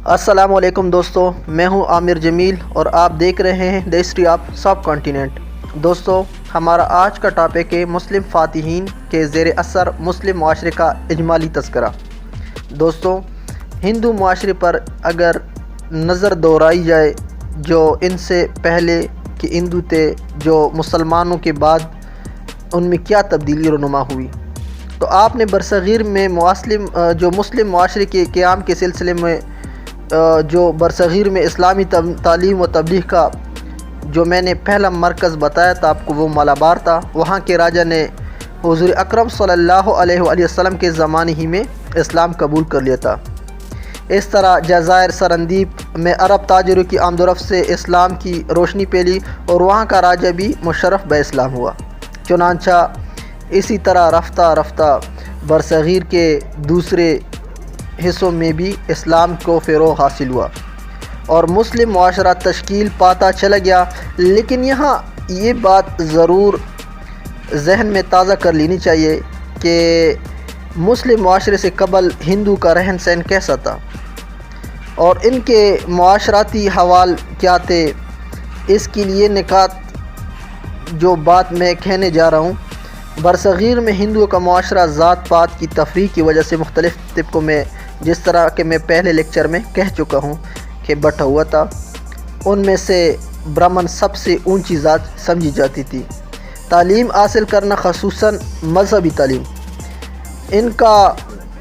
السلام علیکم دوستو، میں ہوں عامر جمیل اور آپ دیکھ رہے ہیں the history of sub continent. دوستو، ہمارا آج کا ٹاپک ہے مسلم فاتحین کے زیر اثر مسلم معاشرے کا اجمالی تذکرہ۔ دوستو، ہندو معاشرے پر اگر نظر دوڑائی جائے جو ان سے پہلے کہ ہندو تھے، جو مسلمانوں کے بعد ان میں کیا تبدیلی رونما ہوئی، تو آپ نے برصغیر میں مسلم معاشرے کے قیام کے سلسلے میں جو برصغیر میں اسلامی تعلیم و تبلیغ کا جو میں نے پہلا مرکز بتایا تھا آپ کو، وہ مالابار تھا۔ وہاں کے راجا نے حضور اکرم صلی اللہ علیہ وآلہ وسلم کے زمانے ہی میں اسلام قبول کر لیا تھا۔ اس طرح جزائر سرندیپ میں عرب تاجروں کی آمد و رفت سے اسلام کی روشنی پھیلی اور وہاں کا راجا بھی مشرف بہ اسلام ہوا۔ چنانچہ اسی طرح رفتہ رفتہ برصغیر کے دوسرے حصوں میں بھی اسلام کو فروغ حاصل ہوا اور مسلم معاشرہ تشکیل پاتا چلا گیا۔ لیکن یہاں یہ بات ضرور ذہن میں تازہ کر لینی چاہیے کہ مسلم معاشرے سے قبل ہندو کا رہن سہن کیسا تھا اور ان کے معاشراتی حوال کیا تھے۔ اس کے لیے نکات جو بات میں کہنے جا رہا ہوں، برصغیر میں ہندوؤں کا معاشرہ ذات پات کی تفریق کی وجہ سے مختلف طبقوں میں، جس طرح کہ میں پہلے لیکچر میں کہہ چکا ہوں کہ بٹا ہوا تھا۔ ان میں سے برہمن سب سے اونچی ذات سمجھی جاتی تھی۔ تعلیم حاصل کرنا، خصوصاً مذہبی تعلیم، ان کا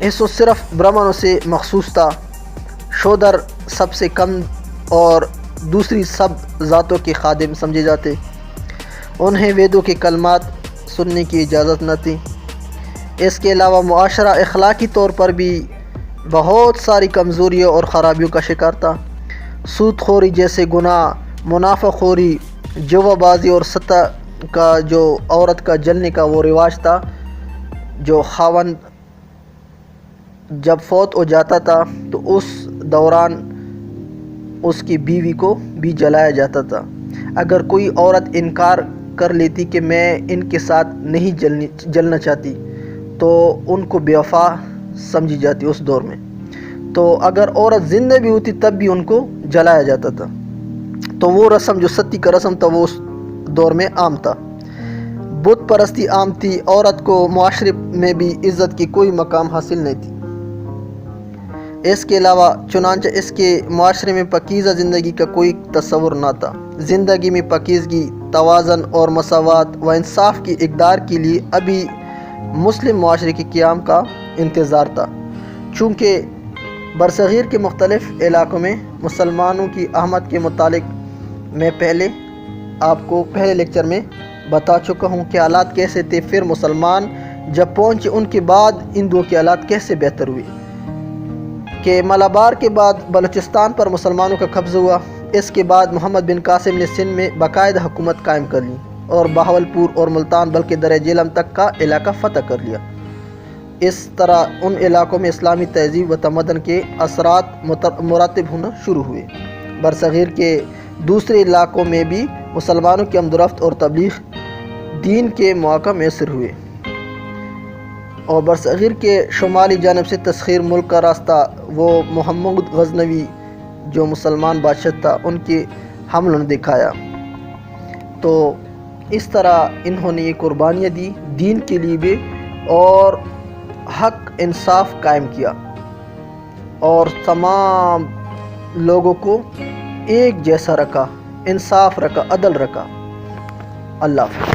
حصہ صرف برہمنوں سے مخصوص تھا۔ شودر سب سے کم اور دوسری سب ذاتوں کے خادم سمجھے جاتے۔ انہیں ویدوں کے کلمات سننے کی اجازت نہ تھی۔ اس کے علاوہ معاشرہ اخلاقی طور پر بھی بہت ساری کمزوریوں اور خرابیوں کا شکار تھا۔ سود خوری جیسے گناہ، منافع خوری، جوا بازی اور سطح کا جو عورت کا جلنے کا وہ رواج تھا، جو خاوند جب فوت ہو جاتا تھا تو اس دوران اس کی بیوی کو بھی جلایا جاتا تھا۔ اگر کوئی عورت انکار کر لیتی کہ میں ان کے ساتھ نہیں جلنا چاہتی تو ان کو بے وفا سمجھی جاتی اس دور میں۔ تو اگر عورت زندہ بھی ہوتی تب بھی ان کو جلایا جاتا تھا۔ تو وہ رسم جو ستی کا رسم تھا وہ اس دور میں عام تھا۔ بت پرستی عام تھی۔ عورت کو معاشرے میں بھی عزت کی کوئی مقام حاصل نہیں تھی۔ اس کے علاوہ چنانچہ اس کے معاشرے میں پاکیزہ زندگی کا کوئی تصور نہ تھا۔ زندگی میں پاکیزگی، توازن اور مساوات و انصاف کی اقدار کے لیے ابھی مسلم معاشرے کے قیام کا انتظار تھا۔ چونکہ برصغیر کے مختلف علاقوں میں مسلمانوں کی آمد کے متعلق میں پہلے آپ کو پہلے لیکچر میں بتا چکا ہوں کہ حالات کیسے تھے۔ پھر مسلمان جب پہنچے ان کے بعد ہندوؤں کے حالات کیسے بہتر ہوئے کہ مالابار کے بعد بلوچستان پر مسلمانوں کا قبضہ ہوا۔ اس کے بعد محمد بن قاسم نے سندھ میں باقاعدہ حکومت قائم کر لی اور بہاولپور اور ملتان بلکہ درہ جیلم تک کا علاقہ فتح کر لیا۔ اس طرح ان علاقوں میں اسلامی تہذیب و تمدن کے اثرات مراتب ہونا شروع ہوئے۔ برصغیر کے دوسرے علاقوں میں بھی مسلمانوں کی آمد و رفت اور تبلیغ دین کے مواقع میسر ہوئے اور برصغیر کے شمالی جانب سے تسخیر ملک کا راستہ وہ محمد غزنوی جو مسلمان بادشاہ تھا ان کے حملوں نے دکھایا۔ تو اس طرح انہوں نے یہ قربانیاں دی دین کے لیے بھی اور حق انصاف قائم کیا اور تمام لوگوں کو ایک جیسا رکھا، انصاف رکھا، عدل رکھا۔ اللہ حافظ۔